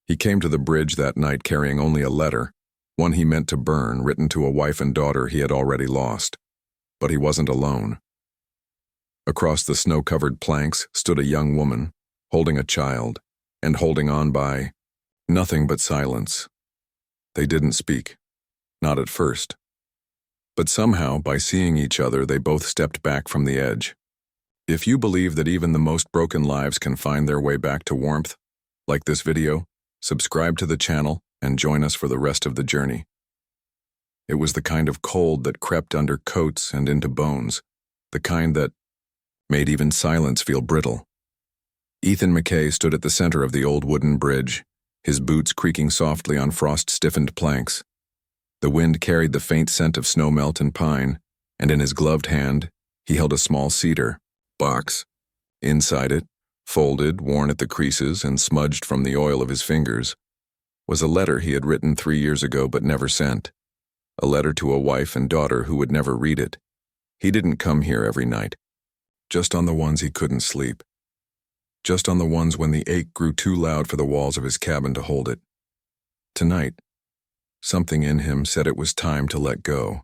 He came to the bridge that night carrying only a letter, one he meant to burn, written to a wife and daughter he had already lost. But he wasn't alone. Across the snow-covered planks stood a young woman, holding a child, and holding on by nothing but silence. They didn't speak, not at first. But somehow, by seeing each other, they both stepped back from the edge. If you believe that even the most broken lives can find their way back to warmth, like this video, subscribe to the channel and join us for the rest of the journey. It was the kind of cold that crept under coats and into bones, the kind that made even silence feel brittle. Ethan McKay stood at the center of the old wooden bridge, his boots creaking softly on frost-stiffened planks. The wind carried the faint scent of snowmelt and pine, and in his gloved hand, he held a small cedar box. Inside it, folded, worn at the creases, and smudged from the oil of his fingers, was a letter he had written 3 years ago but never sent. A letter to a wife and daughter who would never read it. He didn't come here every night. Just on the ones he couldn't sleep. Just on the ones when the ache grew too loud for the walls of his cabin to hold it. Tonight, something in him said it was time to let go.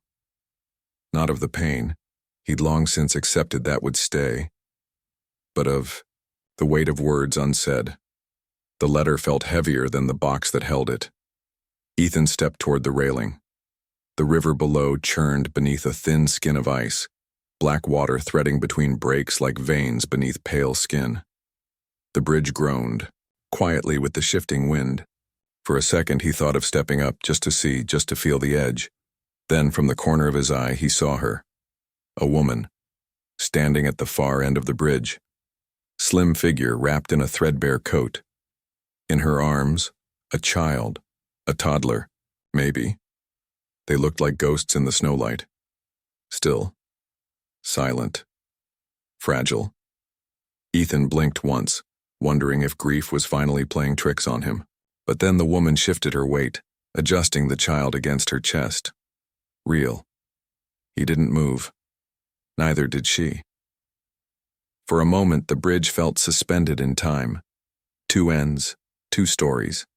Not of the pain. He'd long since accepted that would stay. But of the weight of words unsaid. The letter felt heavier than the box that held it. Ethan stepped toward the railing. The river below churned beneath a thin skin of ice, black water threading between breaks like veins beneath pale skin. The bridge groaned, quietly with the shifting wind. For a second he thought of stepping up just to see, just to feel the edge. Then from the corner of his eye he saw her. A woman, standing at the far end of the bridge. Slim figure wrapped in a threadbare coat. In her arms, a child, a toddler, maybe. They looked like ghosts in the snowlight. Still, silent, fragile. Ethan blinked once, wondering if grief was finally playing tricks on him. But then the woman shifted her weight, adjusting the child against her chest. Real. He didn't move. Neither did she. For a moment, the bridge felt suspended in time. 2 ends, 2 stories.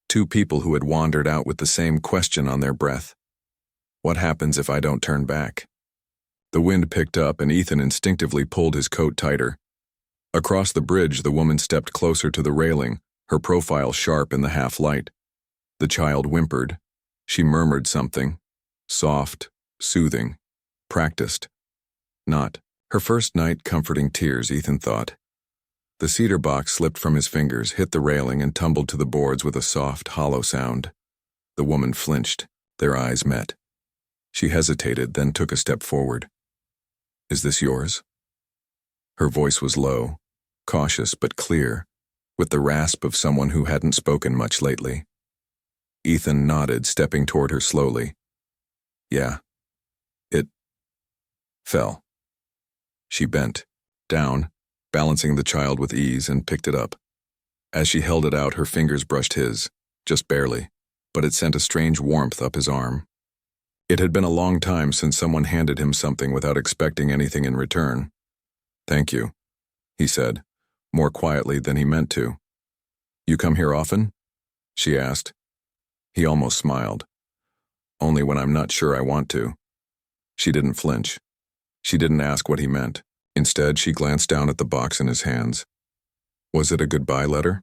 2 people who had wandered out with the same question on their breath. What happens if I don't turn back? The wind picked up and Ethan instinctively pulled his coat tighter. Across the bridge, the woman stepped closer to the railing, her profile sharp in the half-light. The child whimpered. She murmured something. Soft, soothing, practiced. Not her first night comforting tears, Ethan thought. The cedar box slipped from his fingers, hit the railing, and tumbled to the boards with a soft, hollow sound. The woman flinched. Their eyes met. She hesitated, then took a step forward. Is this yours? Her voice was low, cautious but clear, with the rasp of someone who hadn't spoken much lately. Ethan nodded, stepping toward her slowly. Yeah. It fell. She bent, down, balancing the child with ease, and picked it up. As she held it out, her fingers brushed his, just barely, but it sent a strange warmth up his arm. It had been a long time since someone handed him something without expecting anything in return. Thank you, he said, more quietly than he meant to. You come here often? She asked. He almost smiled. Only when I'm not sure I want to. She didn't flinch. She didn't ask what he meant. Instead, she glanced down at the box in his hands. Was it a goodbye letter?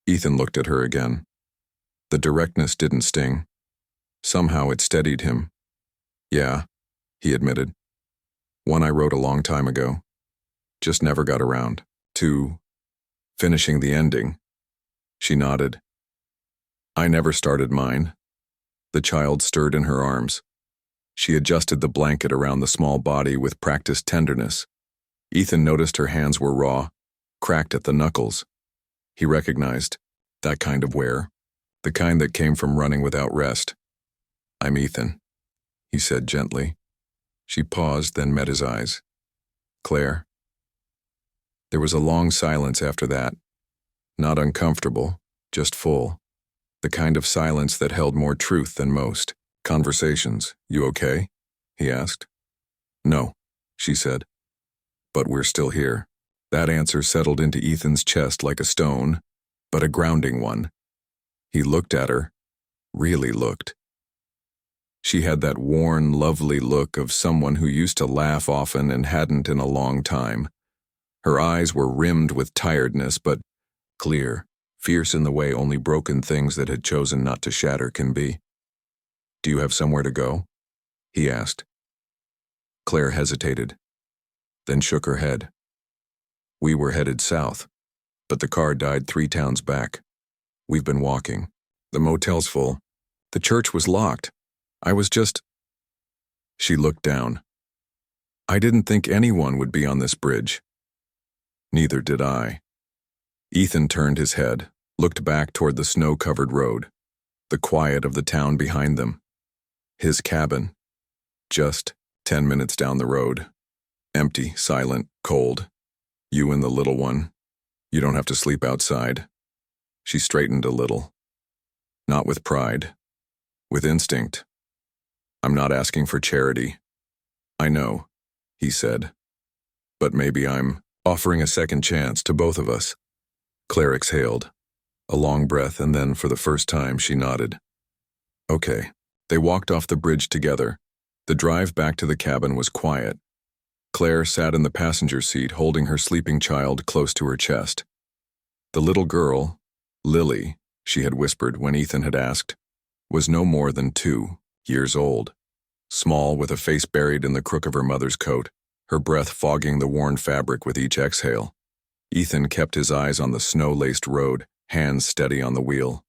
Ethan looked at her again. The directness didn't sting. Somehow it steadied him. Yeah, he admitted. One I wrote a long time ago. Just never got around to finishing the ending. She nodded. I never started mine. The child stirred in her arms. She adjusted the blanket around the small body with practiced tenderness. Ethan noticed her hands were raw, cracked at the knuckles. He recognized that kind of wear, the kind that came from running without rest. I'm Ethan, he said gently. She paused, then met his eyes. Claire. There was a long silence after that. Not uncomfortable, just full. The kind of silence that held more truth than most. Conversations. You okay? He asked. No, she said. But we're still here. That answer settled into Ethan's chest like a stone, but a grounding one. He looked at her, really looked. She had that worn, lovely look of someone who used to laugh often and hadn't in a long time. Her eyes were rimmed with tiredness, but clear, fierce in the way only broken things that had chosen not to shatter can be. "Do you have somewhere to go?" he asked. Claire hesitated, then shook her head. "We were headed south, but the car died 3 towns back. We've been walking. The motel's full. The church was locked. I was just—" She looked down. "I didn't think anyone would be on this bridge." "Neither did I." Ethan turned his head, looked back toward the snow-covered road, the quiet of the town behind them. His cabin, just 10 minutes down the road. Empty, silent, cold. You and the little one. You don't have to sleep outside. She straightened a little. Not with pride. With instinct. "I'm not asking for charity." "I know," he said. "But maybe I'm offering a second chance to both of us." Claire exhaled. A long breath, and then, for the first time, she nodded. "Okay." They walked off the bridge together. The drive back to the cabin was quiet. Claire sat in the passenger seat, holding her sleeping child close to her chest. The little girl, Lily, she had whispered when Ethan had asked, was no more than 2 years old. Small, with a face buried in the crook of her mother's coat, her breath fogging the worn fabric with each exhale. Ethan kept his eyes on the snow-laced road, hands steady on the wheel.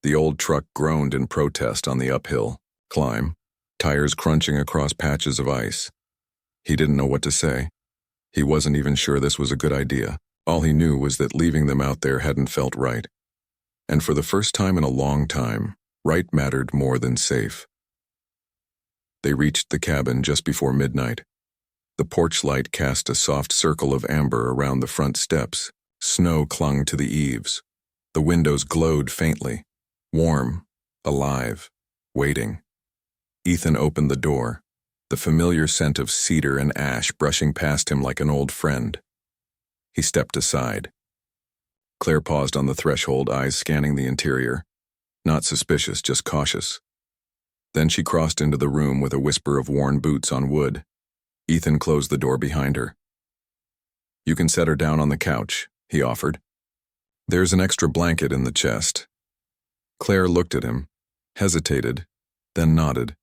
The old truck groaned in protest on the uphill climb, tires crunching across patches of ice. He didn't know what to say. He wasn't even sure this was a good idea. All he knew was that leaving them out there hadn't felt right. And for the first time in a long time, right mattered more than safe. They reached the cabin just before midnight. The porch light cast a soft circle of amber around the front steps. Snow clung to the eaves. The windows glowed faintly. Warm, alive, waiting. Ethan opened the door, the familiar scent of cedar and ash brushing past him like an old friend. He stepped aside. Claire paused on the threshold, eyes scanning the interior. Not suspicious, just cautious. Then she crossed into the room with a whisper of worn boots on wood. Ethan closed the door behind her. "You can set her down on the couch," he offered. "There's an extra blanket in the chest." Claire looked at him, hesitated, then nodded.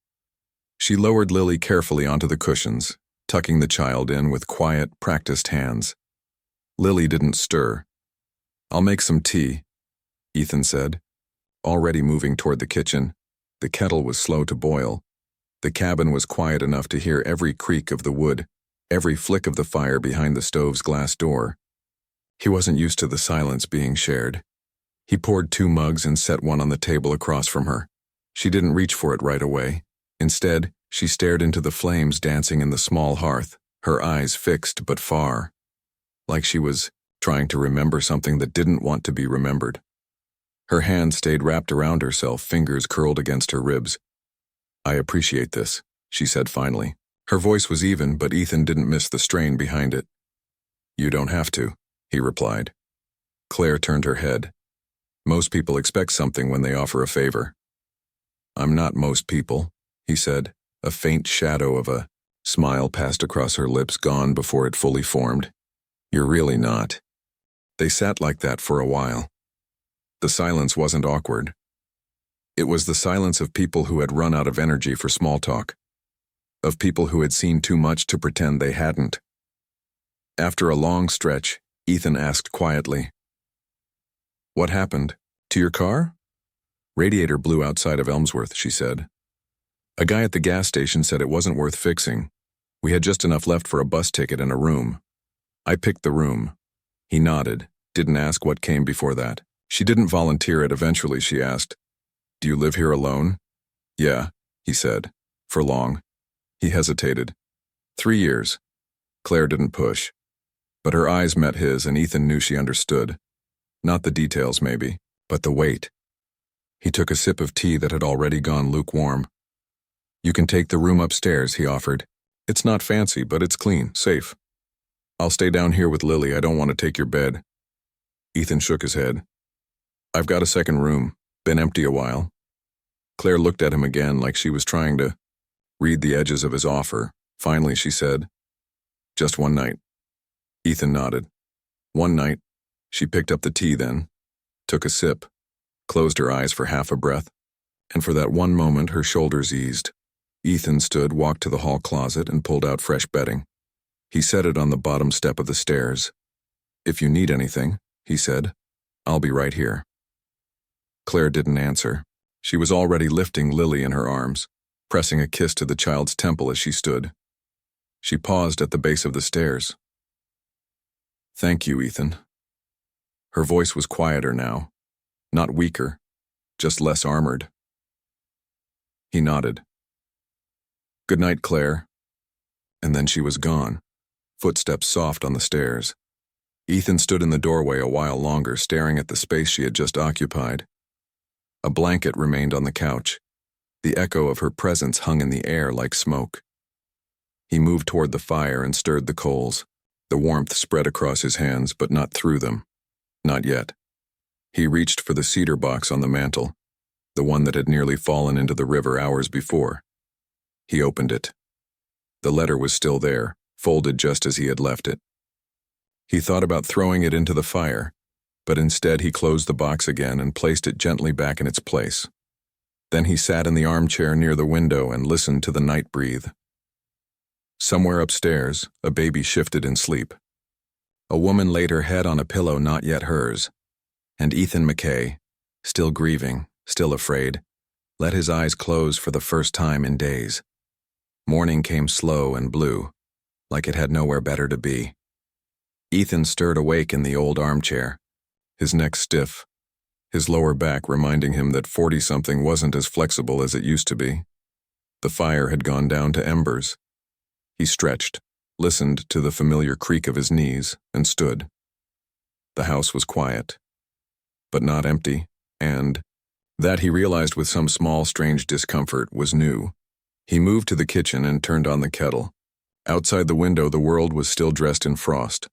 She lowered Lily carefully onto the cushions, tucking the child in with quiet, practiced hands. Lily didn't stir. "I'll make some tea," Ethan said, already moving toward the kitchen. The kettle was slow to boil. The cabin was quiet enough to hear every creak of the wood, every flick of the fire behind the stove's glass door. He wasn't used to the silence being shared. He poured 2 mugs and set one on the table across from her. She didn't reach for it right away. Instead, she stared into the flames dancing in the small hearth, her eyes fixed but far, like she was trying to remember something that didn't want to be remembered. Her hand stayed wrapped around herself, fingers curled against her ribs. "I appreciate this," she said finally. Her voice was even, but Ethan didn't miss the strain behind it. "You don't have to," he replied. Claire turned her head. "Most people expect something when they offer a favor." "I'm not most people," he said. A faint shadow of a smile passed across her lips, gone before it fully formed. "You're really not." They sat like that for a while. The silence wasn't awkward. It was the silence of people who had run out of energy for small talk, of people who had seen too much to pretend they hadn't. After a long stretch, Ethan asked quietly, "What happened? To your car?" "Radiator blew outside of Elmsworth," she said. "A guy at the gas station said it wasn't worth fixing. We had just enough left for a bus ticket and a room. I picked the room." He nodded, didn't ask what came before that. "She didn't volunteer it. Eventually she asked, 'Do you live here alone?' "Yeah," he said. "For long." He hesitated. 3 years. Claire didn't push. But her eyes met his, and Ethan knew she understood. Not the details, maybe, but the weight. He took a sip of tea that had already gone lukewarm. "You can take the room upstairs," he offered. "It's not fancy, but it's clean, safe. I'll stay down here with Lily. I don't want to take your bed." Ethan shook his head. "I've got a second room, Been empty a while. Claire looked at him again like she was trying to read the edges of his offer. Finally, she said, "Just one night." Ethan nodded. One night. She picked up the tea then, took a sip, closed her eyes for half a breath, and for that one moment her shoulders eased. Ethan stood, walked to the hall closet, and pulled out fresh bedding. He set it on the bottom step of the stairs. "If you need anything," he said, "I'll be right here." Claire didn't answer. She was already lifting Lily in her arms, pressing a kiss to the child's temple as she stood. She paused at the base of the stairs. "Thank you, Ethan." Her voice was quieter now, not weaker, just less armored. He nodded. "Good night, Claire." And then she was gone, footsteps soft on the stairs. Ethan stood in the doorway a while longer, staring at the space she had just occupied. A blanket remained on the couch. The echo of her presence hung in the air like smoke. He moved toward the fire and stirred the coals. The warmth spread across his hands, but not through them. Not yet. He reached for the cedar box on the mantel, the one that had nearly fallen into the river hours before. He opened it. The letter was still there, folded just as he had left it. He thought about throwing it into the fire, but instead he closed the box again and placed it gently back in its place. Then he sat in the armchair near the window and listened to the night breathe. Somewhere upstairs, a baby shifted in sleep. A woman laid her head on a pillow not yet hers, and Ethan McKay, still grieving, still afraid, let his eyes close for the first time in days. Morning came slow and blue, like it had nowhere better to be. Ethan stirred awake in the old armchair, his neck stiff, his lower back reminding him that 40-something wasn't as flexible as it used to be. The fire had gone down to embers. He stretched, listened to the familiar creak of his knees, and stood. The house was quiet, but not empty, and that he realized with some small, strange discomfort was new. He moved to the kitchen and turned on the kettle. Outside the window, the world was still dressed in frost.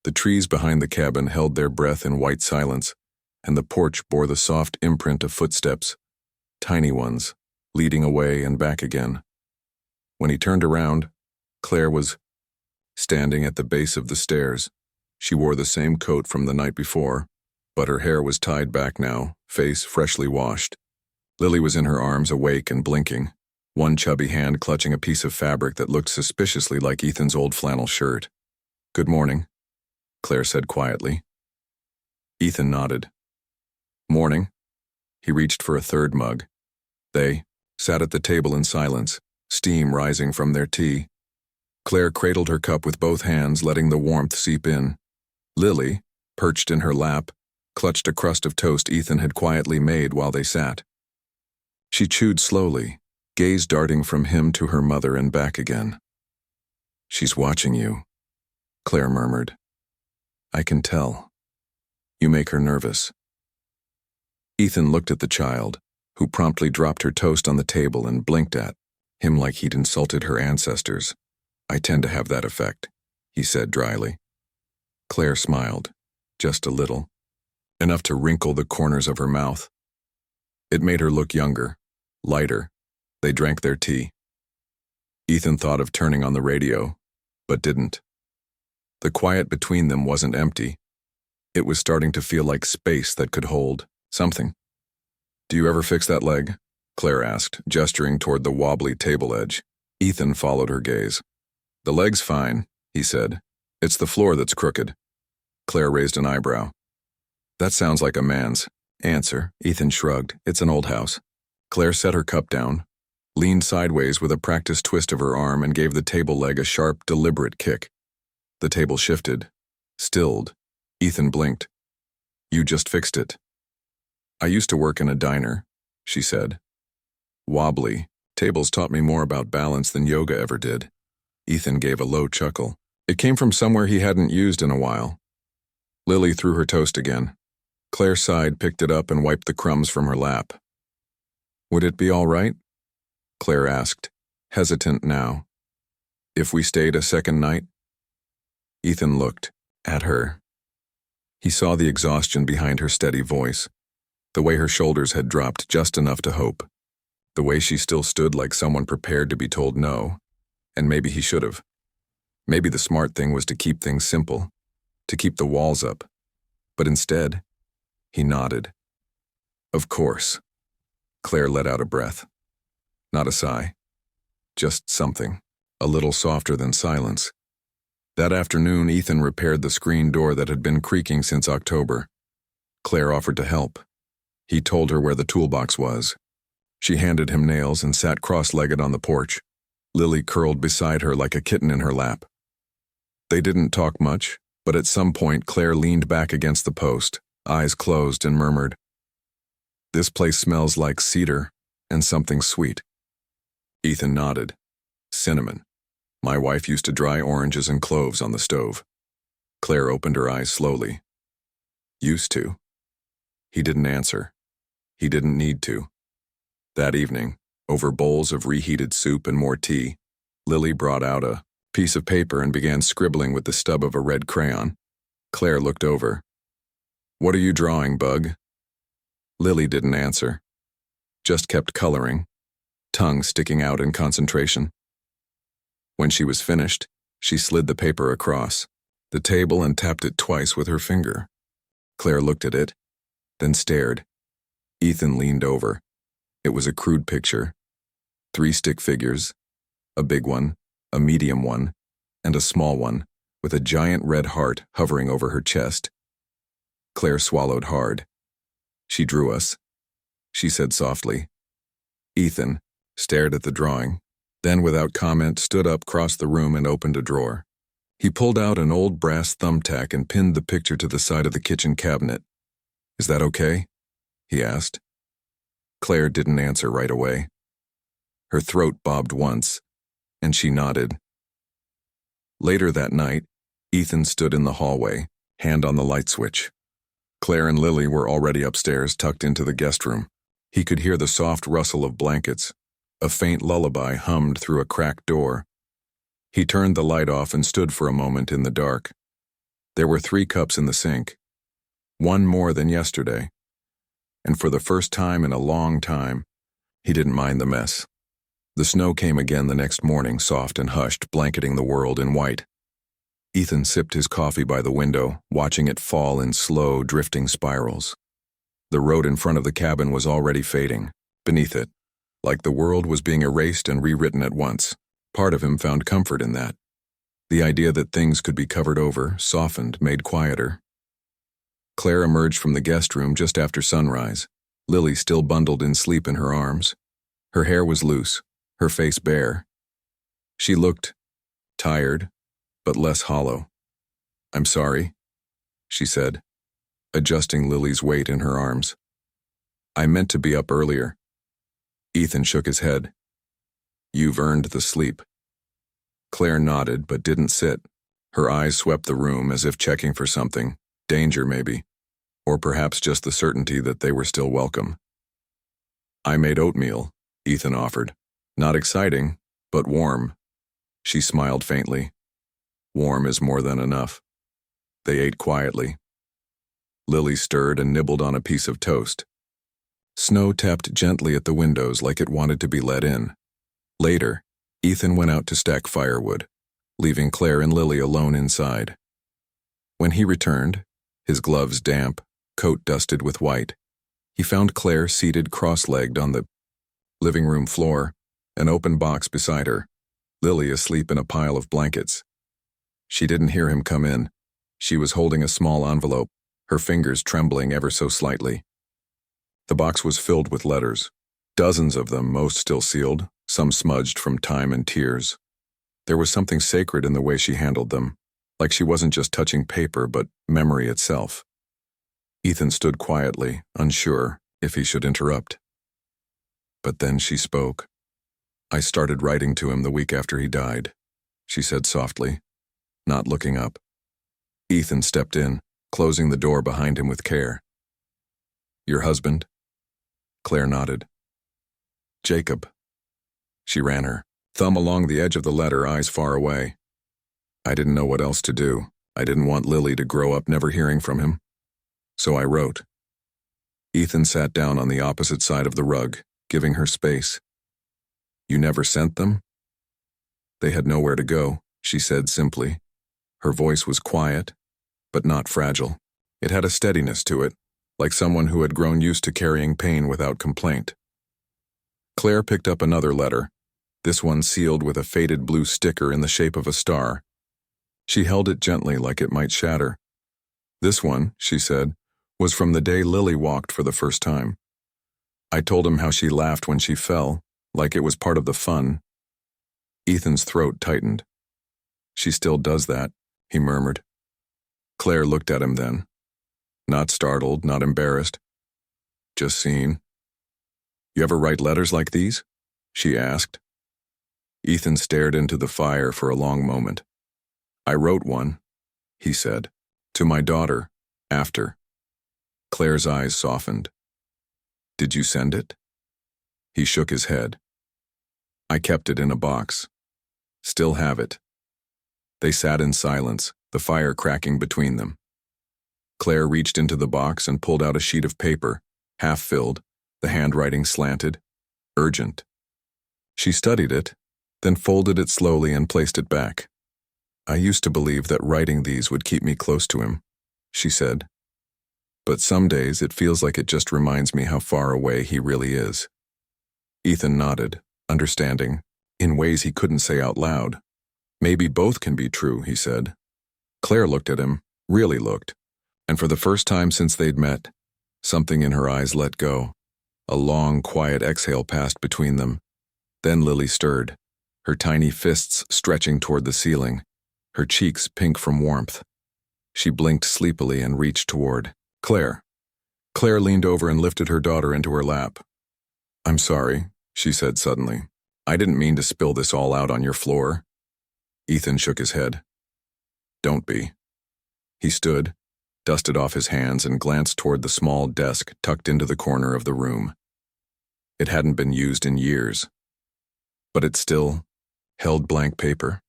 The trees behind the cabin held their breath in white silence, and the porch bore the soft imprint of footsteps, tiny ones, leading away and back again. When he turned around, Claire was standing at the base of the stairs. She wore the same coat from the night before, but her hair was tied back now, face freshly washed. Lily was in her arms, awake and blinking, one chubby hand clutching a piece of fabric that looked suspiciously like Ethan's old flannel shirt. "Good morning," Claire said quietly. Ethan nodded. "Morning." He reached for a third mug. They sat at the table in silence, steam rising from their tea. Claire cradled her cup with both hands, letting the warmth seep in. Lily, perched in her lap, clutched a crust of toast Ethan had quietly made while they sat. She chewed slowly, gaze darting from him to her mother and back again. "She's watching you," Claire murmured. "I can tell. You make her nervous." Ethan looked at the child, who promptly dropped her toast on the table and blinked at him like he'd insulted her ancestors. "I tend to have that effect," he said dryly. Claire smiled, just a little, enough to wrinkle the corners of her mouth. It made her look younger, lighter. They drank their tea. Ethan thought of turning on the radio, but didn't. The quiet between them wasn't empty. It was starting to feel like space that could hold something. "Do you ever fix that leg?" Claire asked, gesturing toward the wobbly table edge. Ethan followed her gaze. "The leg's fine," he said. "It's the floor that's crooked." Claire raised an eyebrow. "That sounds like a man's answer." Ethan shrugged. "It's an old house." Claire set her cup down, leaned sideways with a practiced twist of her arm, and gave the table leg a sharp, deliberate kick. The table shifted, stilled. Ethan blinked. "You just fixed it." "I used to work in a diner," she said. "Wobbly. Tables taught me more about balance than yoga ever did." Ethan gave a low chuckle. It came from somewhere he hadn't used in a while. Lily threw her toast again. Claire sighed, picked it up, and wiped the crumbs from her lap. "Would it be all right?" Claire asked, hesitant now. "If we stayed a second night?" Ethan looked at her. He saw the exhaustion behind her steady voice. The way her shoulders had dropped just enough to hope. The way she still stood like someone prepared to be told no, and maybe he should have. Maybe the smart thing was to keep things simple, to keep the walls up. But instead, he nodded. Of course. Claire let out a breath. Not a sigh. Just something, a little softer than silence. That afternoon, Ethan repaired the screen door that had been creaking since October. Claire offered to help. He told her where the toolbox was. She handed him nails and sat cross-legged on the porch. Lily curled beside her like a kitten in her lap. They didn't talk much, but at some point Claire leaned back against the post, eyes closed, and murmured, "This place smells like cedar and something sweet." Ethan nodded. "Cinnamon. My wife used to dry oranges and cloves on the stove." Claire opened her eyes slowly. "Used to." He didn't answer. He didn't need to. That evening, over bowls of reheated soup and more tea, Lily brought out a piece of paper and began scribbling with the stub of a red crayon. Claire looked over. "What are you drawing, Bug?" Lily didn't answer. Just kept coloring, tongue sticking out in concentration. When she was finished, she slid the paper across the table and tapped it twice with her finger. Claire looked at it, then stared. Ethan leaned over. It was a crude picture. 3 stick figures, a big one, a medium one, and a small one, with a giant red heart hovering over her chest. Claire swallowed hard. "She drew us," she said softly. Ethan stared at the drawing, then without comment stood up, crossed the room, and opened a drawer. He pulled out an old brass thumbtack and pinned the picture to the side of the kitchen cabinet. "Is that okay?" he asked. Claire didn't answer right away. Her throat bobbed once, and she nodded. Later that night, Ethan stood in the hallway, hand on the light switch. Claire and Lily were already upstairs, tucked into the guest room. He could hear the soft rustle of blankets. A faint lullaby hummed through a cracked door. He turned the light off and stood for a moment in the dark. There were 3 cups in the sink, one more than yesterday. And for the first time in a long time, he didn't mind the mess. The snow came again the next morning, soft and hushed, blanketing the world in white. Ethan sipped his coffee by the window, watching it fall in slow, drifting spirals. The road in front of the cabin was already fading, beneath it, like the world was being erased and rewritten at once. Part of him found comfort in that. The idea that things could be covered over, softened, made quieter. Claire emerged from the guest room just after sunrise, Lily still bundled in sleep in her arms. Her hair was loose, her face bare. She looked tired, but less hollow. "I'm sorry," she said, adjusting Lily's weight in her arms. "I meant to be up earlier." Ethan shook his head. "You've earned the sleep." Claire nodded but didn't sit. Her eyes swept the room as if checking for something. Danger, maybe. Or perhaps just the certainty that they were still welcome. "I made oatmeal," Ethan offered. "Not exciting, but warm." She smiled faintly. "Warm is more than enough." They ate quietly. Lily stirred and nibbled on a piece of toast. Snow tapped gently at the windows like it wanted to be let in. Later, Ethan went out to stack firewood, leaving Claire and Lily alone inside. When he returned, his gloves damp, coat dusted with white, he found Claire seated cross-legged on the living room floor, an open box beside her, Lily asleep in a pile of blankets. She didn't hear him come in. She was holding a small envelope, her fingers trembling ever so slightly. The box was filled with letters, dozens of them, most still sealed, some smudged from time and tears. There was something sacred in the way she handled them, like she wasn't just touching paper but memory itself. Ethan stood quietly, unsure if he should interrupt. But then she spoke. "I started writing to him the week after he died," she said softly, not looking up. Ethan stepped in, closing the door behind him with care. "Your husband?" Claire nodded. "Jacob." She ran her thumb along the edge of the letter, eyes far away. "I didn't know what else to do. I didn't want Lily to grow up never hearing from him. So I wrote." Ethan sat down on the opposite side of the rug, giving her space. You never sent them? They had nowhere to go, she said simply. Her voice was quiet, but not fragile. It had a steadiness to it, like someone who had grown used to carrying pain without complaint. Claire picked up another letter, this one sealed with a faded blue sticker in the shape of a star. She held it gently like it might shatter. This one, she said, was from the day Lily walked for the first time. I told him how she laughed when she fell, like it was part of the fun. Ethan's throat tightened. She still does that, he murmured. Claire looked at him then. Not startled, not embarrassed. Just seen. You ever write letters like these? She asked. Ethan stared into the fire for a long moment. I wrote one, he said, to my daughter, after. Claire's eyes softened. Did you send it? He shook his head. I kept it in a box. Still have it. They sat in silence, the fire cracking between them. Claire reached into the box and pulled out a sheet of paper, half-filled, the handwriting slanted, urgent. She studied it, then folded it slowly and placed it back. I used to believe that writing these would keep me close to him, she said. But some days it feels like it just reminds me how far away he really is. Ethan nodded, understanding, in ways he couldn't say out loud. Maybe both can be true, he said. Claire looked at him, really looked, and for the first time since they'd met, something in her eyes let go. A long, quiet exhale passed between them. Then Lily stirred, her tiny fists stretching toward the ceiling, her cheeks pink from warmth. She blinked sleepily and reached toward Claire. Claire leaned over and lifted her daughter into her lap. I'm sorry, she said suddenly. I didn't mean to spill this all out on your floor. Ethan shook his head. Don't be. He stood, dusted off his hands and glanced toward the small desk tucked into the corner of the room. It hadn't been used in years, but it still held blank paper.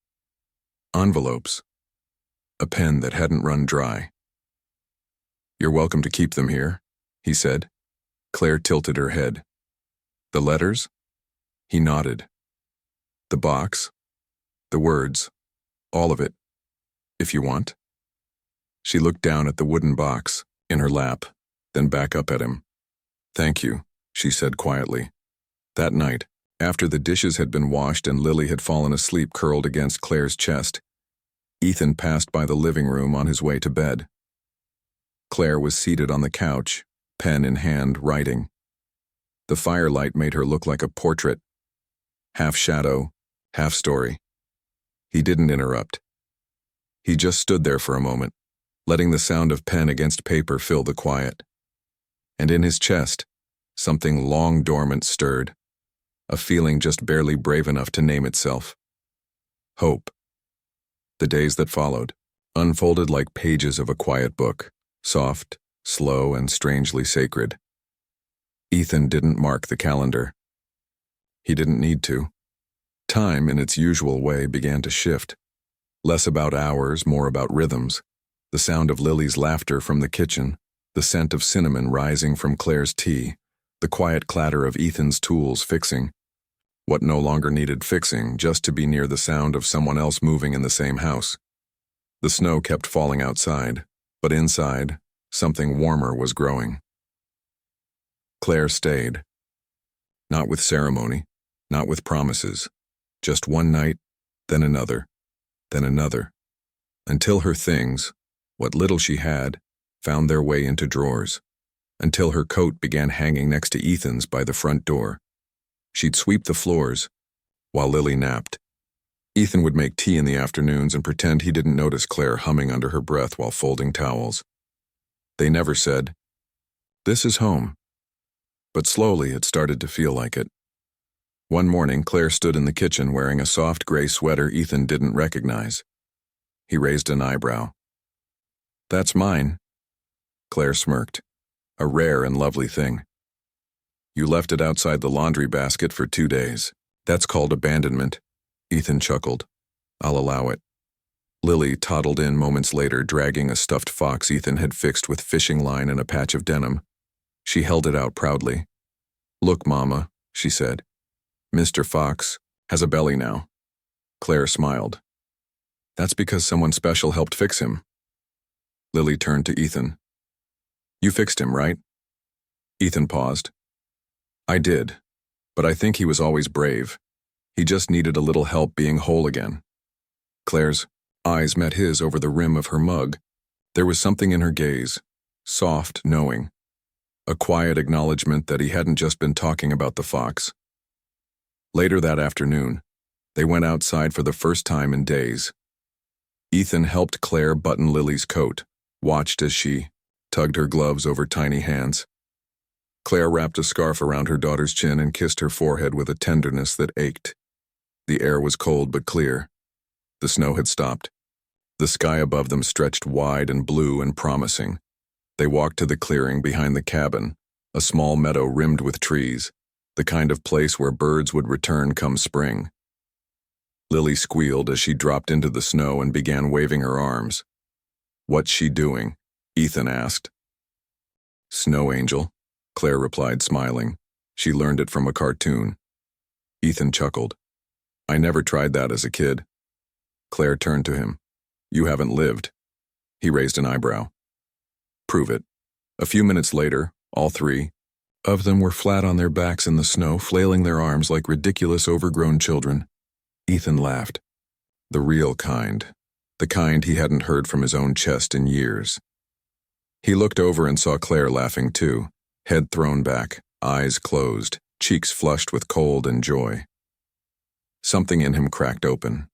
Envelopes. A pen that hadn't run dry. You're welcome to keep them here, he said. Claire tilted her head. The letters? He nodded. The box? The words? All of it, if you want. She looked down at the wooden box in her lap, then back up at him. Thank you, she said quietly. That night, after the dishes had been washed and Lily had fallen asleep curled against Claire's chest, Ethan passed by the living room on his way to bed. Claire was seated on the couch, pen in hand, writing. The firelight made her look like a portrait, half shadow, half story. He didn't interrupt. He just stood there for a moment, letting the sound of pen against paper fill the quiet. And in his chest, something long dormant stirred, a feeling just barely brave enough to name itself. Hope. The days that followed unfolded like pages of a quiet book, soft, slow, and strangely sacred. Ethan didn't mark the calendar. He didn't need to. Time, in its usual way, began to shift. Less about hours, more about rhythms. The sound of Lily's laughter from the kitchen, the scent of cinnamon rising from Claire's tea, the quiet clatter of Ethan's tools fixing. What no longer needed fixing, just to be near the sound of someone else moving in the same house. The snow kept falling outside, but inside, something warmer was growing. Claire stayed. Not with ceremony, not with promises. Just one night, then another, until her things, what little she had, found their way into drawers, until her coat began hanging next to Ethan's by the front door. She'd sweep the floors, while Lily napped. Ethan would make tea in the afternoons and pretend he didn't notice Claire humming under her breath while folding towels. They never said, "This is home," but slowly it started to feel like it. One morning, Claire stood in the kitchen wearing a soft gray sweater Ethan didn't recognize. He raised an eyebrow. "That's mine." Claire smirked. "A rare and lovely thing. You left it outside the laundry basket for 2 days. That's called abandonment." Ethan chuckled. "I'll allow it." Lily toddled in moments later, dragging a stuffed fox Ethan had fixed with fishing line and a patch of denim. She held it out proudly. "Look, Mama," she said. "Mr. Fox has a belly now." Claire smiled. "That's because someone special helped fix him." Lily turned to Ethan. "You fixed him, right?" Ethan paused. "I did, but I think he was always brave. He just needed a little help being whole again." Claire's eyes met his over the rim of her mug. There was something in her gaze, soft, knowing, a quiet acknowledgement that he hadn't just been talking about the fox. Later that afternoon, they went outside for the first time in days. Ethan helped Claire button Lily's coat, watched as she tugged her gloves over tiny hands. Claire wrapped a scarf around her daughter's chin and kissed her forehead with a tenderness that ached. The air was cold but clear. The snow had stopped. The sky above them stretched wide and blue and promising. They walked to the clearing behind the cabin, a small meadow rimmed with trees, the kind of place where birds would return come spring. Lily squealed as she dropped into the snow and began waving her arms. "What's she doing?" Ethan asked. "Snow angel," Claire replied, smiling. "She learned it from a cartoon." Ethan chuckled. "I never tried that as a kid." Claire turned to him. "You haven't lived." He raised an eyebrow. "Prove it." A few minutes later, all three of them were flat on their backs in the snow, flailing their arms like ridiculous overgrown children. Ethan laughed. The real kind. The kind he hadn't heard from his own chest in years. He looked over and saw Claire laughing too, head thrown back, eyes closed, cheeks flushed with cold and joy. Something in him cracked open.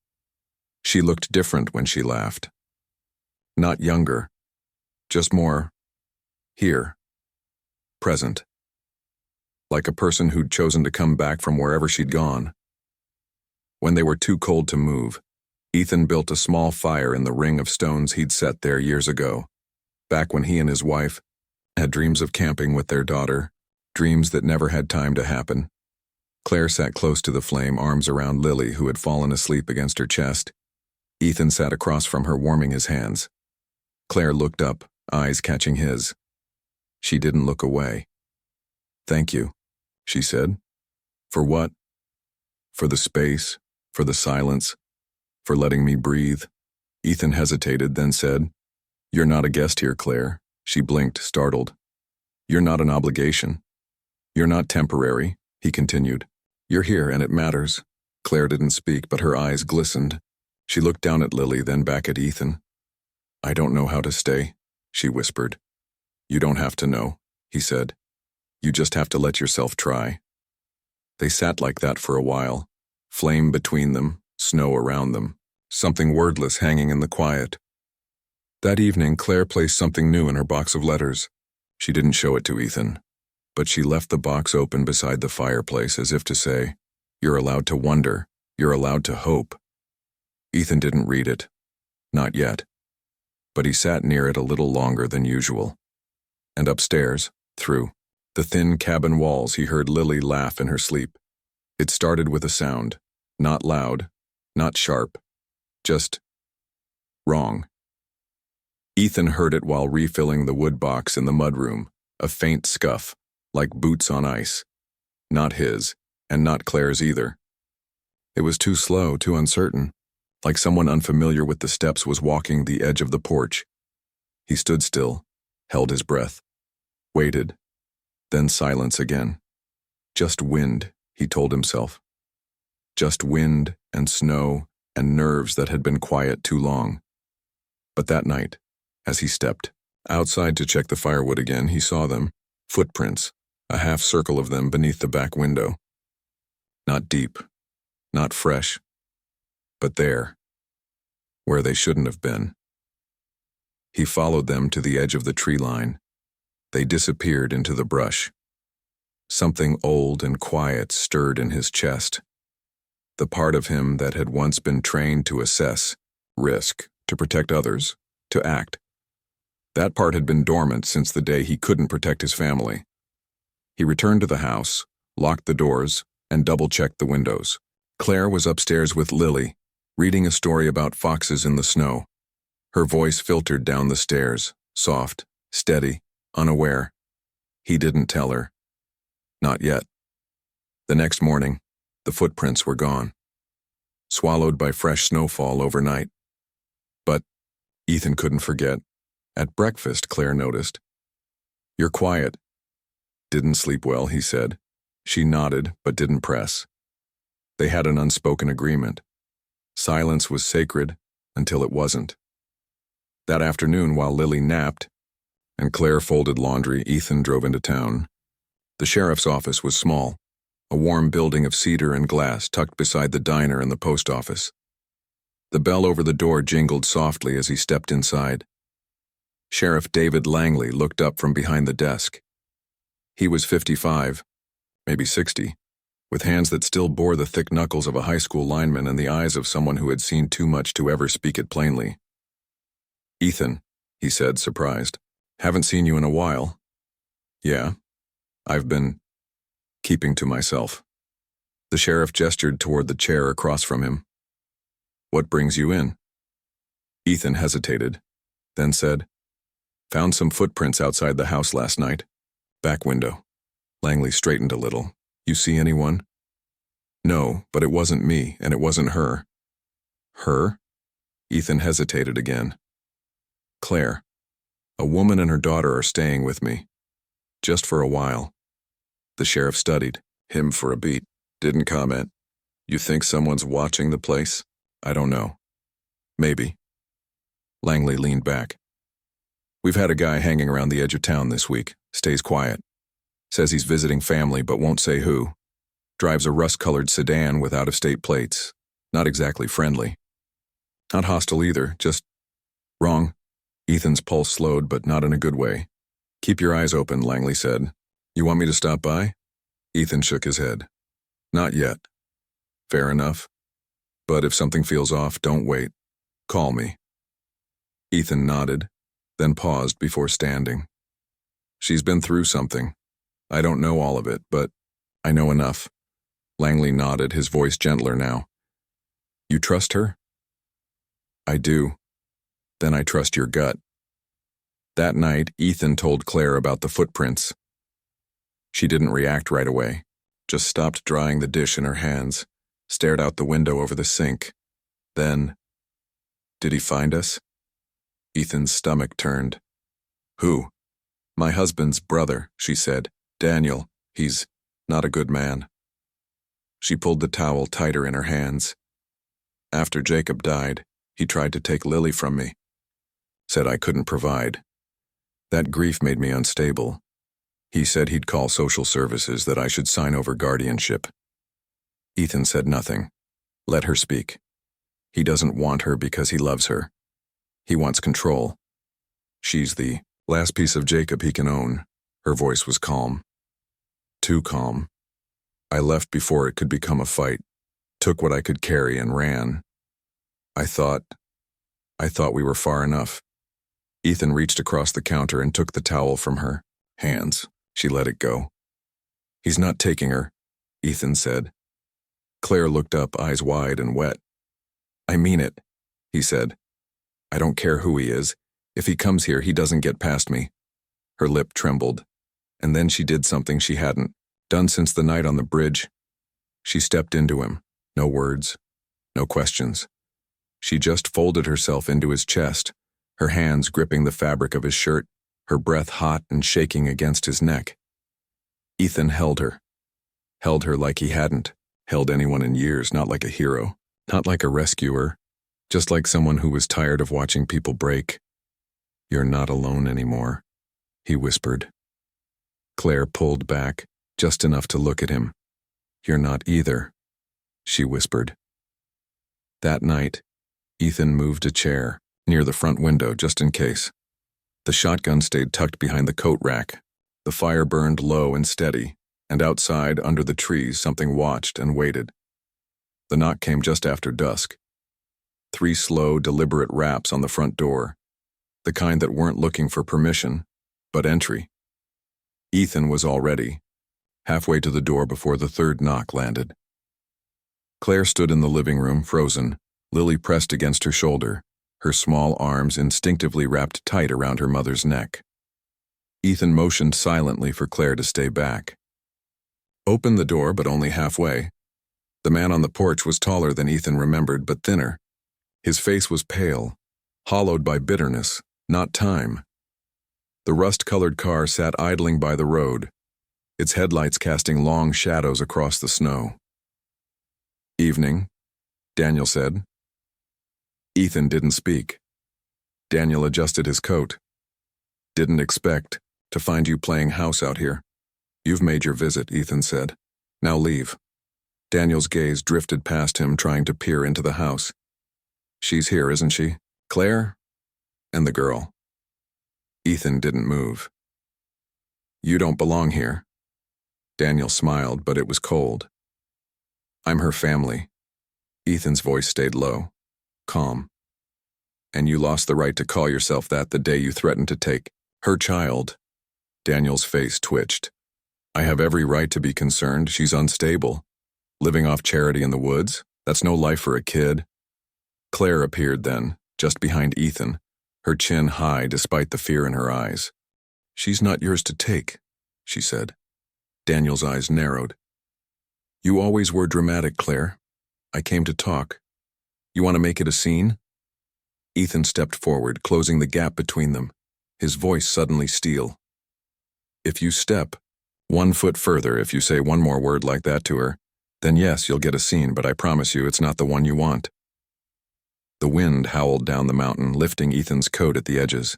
She looked different when she laughed. Not younger, just more here, present. Like a person who'd chosen to come back from wherever she'd gone. When they were too cold to move, Ethan built a small fire in the ring of stones he'd set there years ago, back when he and his wife had dreams of camping with their daughter, dreams that never had time to happen. Claire sat close to the flame, arms around Lily, who had fallen asleep against her chest. Ethan sat across from her, warming his hands. Claire looked up, eyes catching his. She didn't look away. "Thank you," she said. "For what?" "For the space, for the silence, for letting me breathe." Ethan hesitated, then said, "You're not a guest here, Claire." She blinked, startled. "You're not an obligation. You're not temporary," he continued. "You're here, and it matters." Claire didn't speak, but her eyes glistened. She looked down at Lily, then back at Ethan. "I don't know how to stay," she whispered. "You don't have to know," he said. "You just have to let yourself try." They sat like that for a while, flame between them, snow around them, something wordless hanging in the quiet. That evening, Claire placed something new in her box of letters. She didn't show it to Ethan, but she left the box open beside the fireplace as if to say, "You're allowed to wonder, you're allowed to hope." Ethan didn't read it. Not yet. But he sat near it a little longer than usual. And upstairs, through the thin cabin walls, he heard Lily laugh in her sleep. It started with a sound, not loud, not sharp, just wrong. Ethan heard it while refilling the wood box in the mudroom, a faint scuff, like boots on ice. Not his, and not Claire's either. It was too slow, too uncertain, like someone unfamiliar with the steps was walking the edge of the porch. He stood still, held his breath, waited, then silence again. Just wind, he told himself. Just wind and snow and nerves that had been quiet too long. But that night, as he stepped outside to check the firewood again, he saw them, footprints, a half circle of them beneath the back window. Not deep, not fresh, but there, where they shouldn't have been. He followed them to the edge of the tree line. They disappeared into the brush. Something old and quiet stirred in his chest. The part of him that had once been trained to assess, risk, to protect others, to act. That part had been dormant since the day he couldn't protect his family. He returned to the house, locked the doors, and double-checked the windows. Claire was upstairs with Lily, reading a story about foxes in the snow. Her voice filtered down the stairs, soft, steady, unaware. He didn't tell her. Not yet. The next morning, the footprints were gone, swallowed by fresh snowfall overnight. But Ethan couldn't forget. At breakfast, Claire noticed. "You're quiet." "Didn't sleep well," he said. She nodded, but didn't press. They had an unspoken agreement. Silence was sacred until it wasn't. That afternoon, while Lily napped and Claire folded laundry, Ethan drove into town. The sheriff's office was small, a warm building of cedar and glass tucked beside the diner and the post office. The bell over the door jingled softly as he stepped inside. Sheriff David Langley looked up from behind the desk. He was 55, maybe 60, with hands that still bore the thick knuckles of a high school lineman and the eyes of someone who had seen too much to ever speak it plainly. "Ethan," he said, surprised. "Haven't seen you in a while." "Yeah, I've been keeping to myself." The sheriff gestured toward the chair across from him. "What brings you in?" Ethan hesitated, then said, "Found some footprints outside the house last night. Back window." Langley straightened a little. "You see anyone?" "No, but it wasn't me, and it wasn't her." "Her?" Ethan hesitated again. "Claire. A woman and her daughter are staying with me. Just for a while." The sheriff studied him for a beat. Didn't comment. "You think someone's watching the place?" "I don't know. Maybe." Langley leaned back. "We've had a guy hanging around the edge of town this week. Stays quiet. Says he's visiting family but won't say who. Drives a rust-colored sedan with out-of-state plates. Not exactly friendly. Not hostile either, just wrong." Ethan's pulse slowed, but not in a good way. "Keep your eyes open," Langley said. "You want me to stop by?" Ethan shook his head. "Not yet." "Fair enough. But if something feels off, don't wait. Call me." Ethan nodded, then paused before standing. "She's been through something. I don't know all of it, but I know enough." Langley nodded, his voice gentler now. "You trust her?" "I do. Then I trust your gut." That night, Ethan told Claire about the footprints. She didn't react right away, just stopped drying the dish in her hands, stared out the window over the sink. Then, "Did he find us?" Ethan's stomach turned. "Who?" "My husband's brother," she said. "Daniel. He's not a good man." She pulled the towel tighter in her hands. "After Jacob died, he tried to take Lily from me. Said I couldn't provide. That grief made me unstable. He said he'd call social services, that I should sign over guardianship." Ethan said nothing. Let her speak. He doesn't want her because he loves her. He wants control. She's the last piece of Jacob he can own. Her voice was calm. Too calm. "I left before it could become a fight. Took what I could carry and ran. I thought we were far enough." Ethan reached across the counter and took the towel from her hands. She let it go. "He's not taking her," Ethan said. Claire looked up, eyes wide and wet. "I mean it," he said. "I don't care who he is. If he comes here, he doesn't get past me." Her lip trembled, and then she did something she hadn't done since the night on the bridge. She stepped into him. No words, no questions. She just folded herself into his chest, her hands gripping the fabric of his shirt, her breath hot and shaking against his neck. Ethan held her like he hadn't held anyone in years, not like a hero, not like a rescuer, just like someone who was tired of watching people break. "You're not alone anymore," he whispered. Claire pulled back, just enough to look at him. "You're not either," she whispered. That night, Ethan moved a chair near the front window just in case. The shotgun stayed tucked behind the coat rack. The fire burned low and steady, and outside, under the trees, something watched and waited. The knock came just after dusk. 3 slow, deliberate raps on the front door, the kind that weren't looking for permission, but entry. Ethan was all ready, halfway to the door before the 3rd knock landed. Claire stood in the living room, frozen, Lily pressed against her shoulder, her small arms instinctively wrapped tight around her mother's neck. Ethan motioned silently for Claire to stay back. Opened the door, but only halfway. The man on the porch was taller than Ethan remembered, but thinner. His face was pale, hollowed by bitterness, not time. The rust-colored car sat idling by the road, its headlights casting long shadows across the snow. "Evening," Daniel said. Ethan didn't speak. Daniel adjusted his coat. "Didn't expect to find you playing house out here. You've made your visit," Ethan said. "Now leave." Daniel's gaze drifted past him, trying to peer into the house. "She's here, isn't she? Claire? And the girl." Ethan didn't move. "You don't belong here." Daniel smiled, but it was cold. "I'm her family." Ethan's voice stayed low, calm. "And you lost the right to call yourself that the day you threatened to take her child." Daniel's face twitched. "I have every right to be concerned. She's unstable. Living off charity in the woods? That's no life for a kid." Claire appeared then, just behind Ethan, her chin high despite the fear in her eyes. "She's not yours to take," she said. Daniel's eyes narrowed. "You always were dramatic, Claire. I came to talk. You want to make it a scene?" Ethan stepped forward, closing the gap between them, his voice suddenly steel. "If you step 1 foot further, if you say one more word like that to her, then yes, you'll get a scene, but I promise you it's not the one you want." The wind howled down the mountain, lifting Ethan's coat at the edges.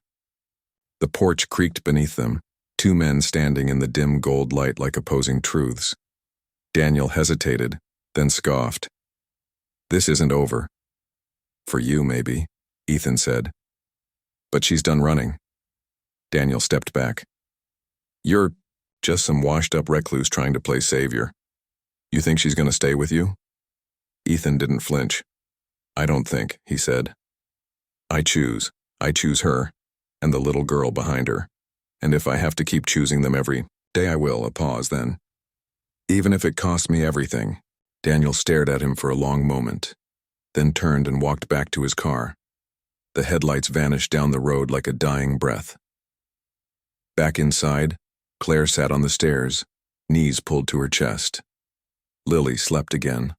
The porch creaked beneath them, two men standing in the dim gold light like opposing truths. Daniel hesitated, then scoffed. "This isn't over." "For you, maybe," Ethan said. "But she's done running." Daniel stepped back. "You're just some washed-up recluse trying to play savior. You think she's going to stay with you?" Ethan didn't flinch. "I don't think," he said. I choose her, and the little girl behind her. And if I have to keep choosing them every day, I will." A pause then. "Even if it costs me everything." Daniel stared at him for a long moment, then turned and walked back to his car. The headlights vanished down the road like a dying breath. Back inside, Claire sat on the stairs, knees pulled to her chest. Lily slept again,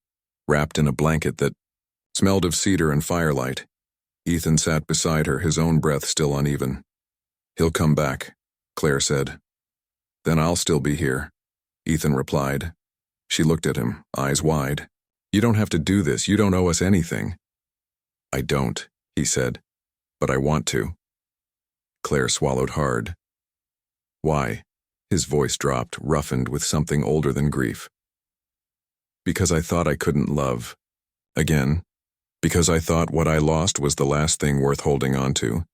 wrapped in a blanket that smelled of cedar and firelight. Ethan sat beside her, his own breath still uneven. "He'll come back," Claire said. "Then I'll still be here," Ethan replied. She looked at him, eyes wide. "You don't have to do this. You don't owe us anything." "I don't," he said, "but I want to." Claire swallowed hard. "Why?" His voice dropped, roughened with something older than grief. "Because I thought I couldn't love again. Because I thought what I lost was the last thing worth holding on to.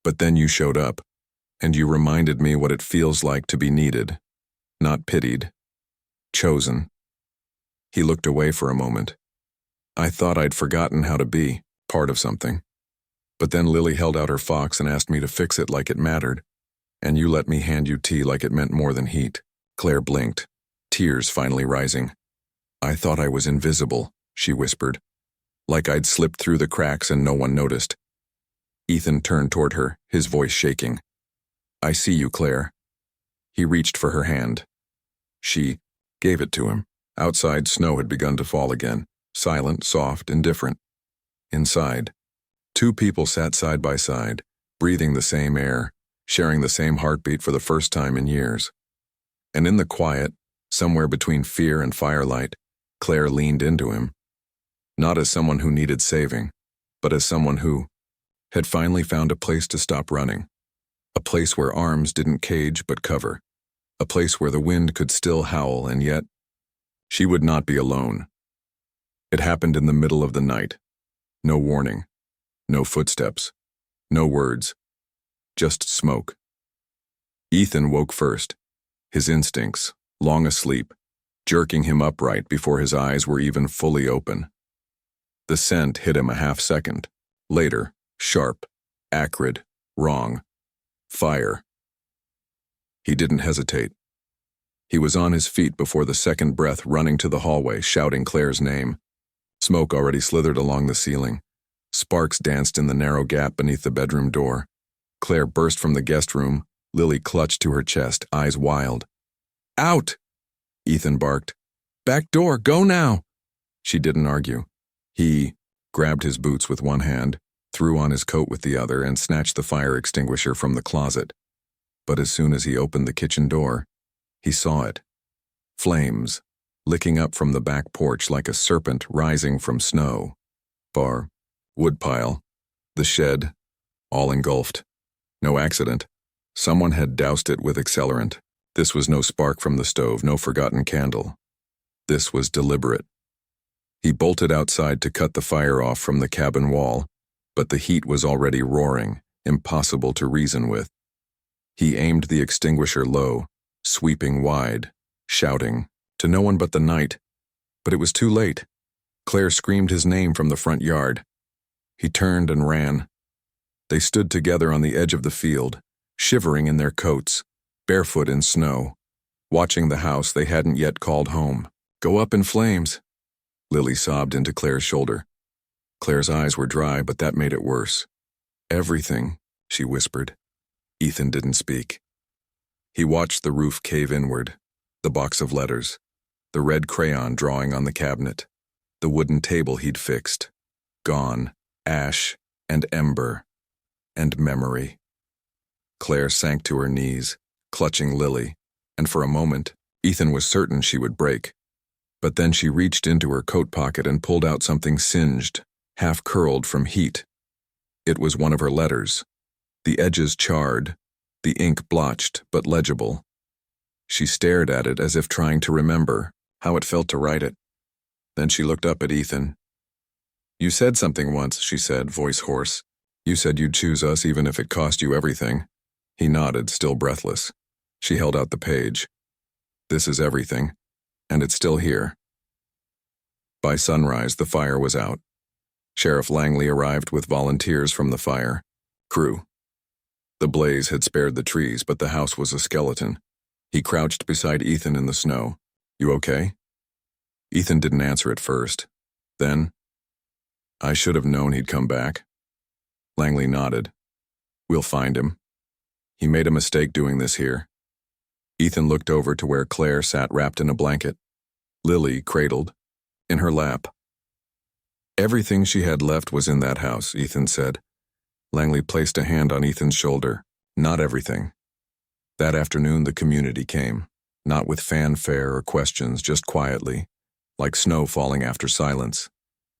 But then you showed up, and you reminded me what it feels like to be needed, not pitied, chosen." He looked away for a moment. "I thought I'd forgotten how to be part of something. But then Lily held out her fox and asked me to fix it like it mattered, and you let me hand you tea like it meant more than heat." Claire blinked, tears finally rising. "I thought I was invisible," she whispered, "like I'd slipped through the cracks and no one noticed." Ethan turned toward her, his voice shaking. "I see you, Claire." He reached for her hand. She gave it to him. Outside, snow had begun to fall again, silent, soft, indifferent. Inside, two people sat side by side, breathing the same air, sharing the same heartbeat for the first time in years. And in the quiet, somewhere between fear and firelight, Claire leaned into him. Not as someone who needed saving, but as someone who had finally found a place to stop running. A place where arms didn't cage but cover. A place where the wind could still howl, and yet she would not be alone. It happened in the middle of the night. No warning. No footsteps. No words. Just smoke. Ethan woke first, his instincts, long asleep, jerking him upright before his eyes were even fully open. The scent hit him a half second. Later, sharp, acrid, wrong. Fire. He didn't hesitate. He was on his feet before the second breath, running to the hallway, shouting Claire's name. Smoke already slithered along the ceiling. Sparks danced in the narrow gap beneath the bedroom door. Claire burst from the guest room, Lily clutched to her chest, eyes wild. Out! Ethan barked. Back door, go now! She didn't argue. He grabbed his boots with one hand, threw on his coat with the other, and snatched the fire extinguisher from the closet. But as soon as he opened the kitchen door, he saw it. Flames, licking up from the back porch like a serpent rising from snow. Bar, woodpile, the shed, all engulfed. No accident. Someone had doused it with accelerant. This was no spark from the stove, no forgotten candle. This was deliberate. He bolted outside to cut the fire off from the cabin wall, but the heat was already roaring, impossible to reason with. He aimed the extinguisher low, sweeping wide, shouting, to no one but the night. But it was too late. Claire screamed his name from the front yard. He turned and ran. They stood together on the edge of the field, shivering in their coats, barefoot in snow, watching the house they hadn't yet called home go up in flames. Lily sobbed into Claire's shoulder. Claire's eyes were dry, but that made it worse. Everything, she whispered. Ethan didn't speak. He watched the roof cave inward, the box of letters, the red crayon drawing on the cabinet, the wooden table he'd fixed. Gone, ash and ember, and memory. Claire sank to her knees, clutching Lily, and for a moment, Ethan was certain she would break. But then she reached into her coat pocket and pulled out something singed, half-curled from heat. It was one of her letters, the edges charred, the ink blotched but legible. She stared at it as if trying to remember how it felt to write it. Then she looked up at Ethan. You said something once, she said, voice hoarse. You said you'd choose us even if it cost you everything. He nodded, still breathless. She held out the page. This is everything, and it's still here. By sunrise, the fire was out. Sheriff Langley arrived with volunteers from the fire crew. The blaze had spared the trees, but the house was a skeleton. He crouched beside Ethan in the snow. You okay? Ethan didn't answer at first. Then, I should have known he'd come back. Langley nodded. We'll find him. He made a mistake doing this here. Ethan looked over to where Claire sat wrapped in a blanket. Lily, cradled, in her lap. Everything she had left was in that house, Ethan said. Langley placed a hand on Ethan's shoulder. Not everything. That afternoon the community came, not with fanfare or questions, just quietly, like snow falling after silence.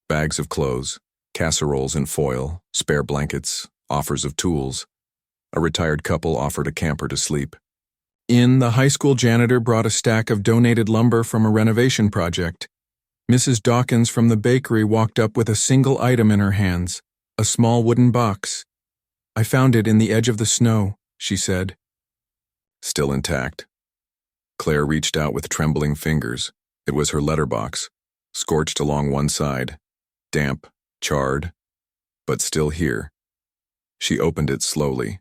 Bags of clothes, casseroles in foil, spare blankets, offers of tools. A retired couple offered a camper to sleep. The high school janitor brought a stack of donated lumber from a renovation project. Mrs. Dawkins from the bakery walked up with a single item in her hands, a small wooden box. I found it in the edge of the snow, she said. Still intact. Claire reached out with trembling fingers. It was her letterbox, scorched along one side, damp, charred, but still here. She opened it slowly.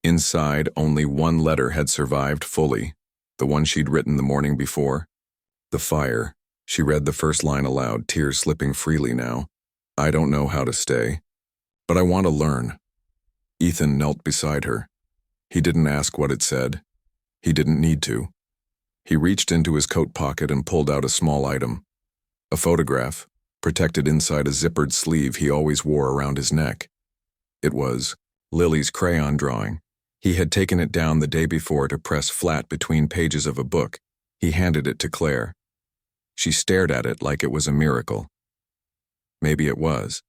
Inside, only one letter had survived fully, the one she'd written the morning before. The fire. She read the first line aloud, tears slipping freely now. I don't know how to stay, but I want to learn. Ethan knelt beside her. He didn't ask what it said. He didn't need to. He reached into his coat pocket and pulled out a small item. A photograph, protected inside a zippered sleeve he always wore around his neck. It was Lily's crayon drawing. He had taken it down the day before to press flat between pages of a book. He handed it to Claire. She stared at it like it was a miracle. Maybe it was.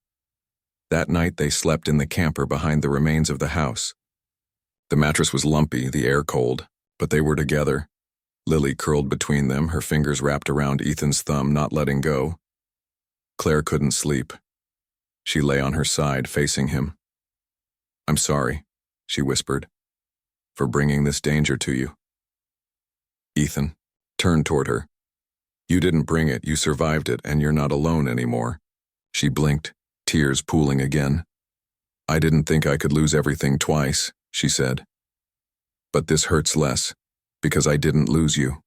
That night they slept in the camper behind the remains of the house. The mattress was lumpy, the air cold, but they were together. Lily curled between them, her fingers wrapped around Ethan's thumb, not letting go. Claire couldn't sleep. She lay on her side, facing him. I'm sorry, she whispered, for bringing this danger to you. Ethan turned toward her. You didn't bring it, you survived it, and you're not alone anymore. She blinked, tears pooling again. I didn't think I could lose everything twice, she said. But this hurts less, because I didn't lose you.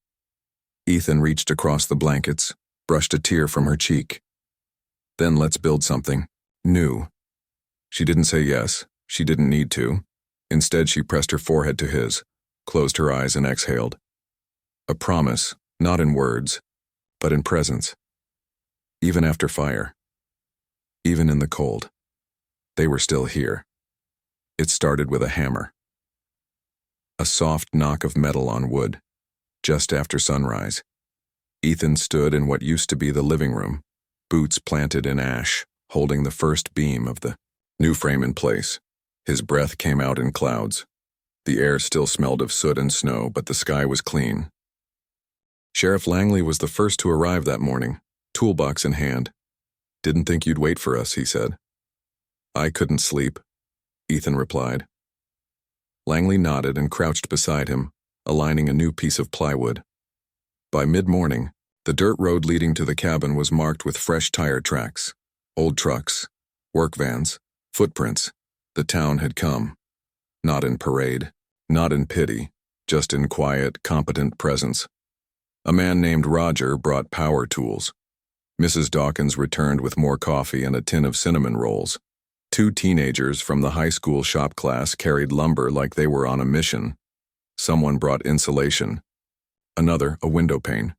Ethan reached across the blankets, brushed a tear from her cheek. Then let's build something new. She didn't say yes. She didn't need to. Instead, she pressed her forehead to his, closed her eyes and exhaled. A promise, not in words, but in presence. Even after fire. Even in the cold. They were still here. It started with a hammer. A soft knock of metal on wood, just after sunrise. Ethan stood in what used to be the living room, boots planted in ash, holding the first beam of the new frame in place. His breath came out in clouds. The air still smelled of soot and snow, but the sky was clean. Sheriff Langley was the first to arrive that morning, toolbox in hand. "Didn't think you'd wait for us," he said. "I couldn't sleep," Ethan replied. Langley nodded and crouched beside him, aligning a new piece of plywood. By mid-morning, the dirt road leading to the cabin was marked with fresh tire tracks, old trucks, work vans, footprints. The town had come. Not in parade, not in pity, just in quiet, competent presence. A man named Roger brought power tools. Mrs. Dawkins returned with more coffee and a tin of cinnamon rolls. 2 teenagers from the high school shop class carried lumber like they were on a mission. Someone brought insulation. Another, a window pane.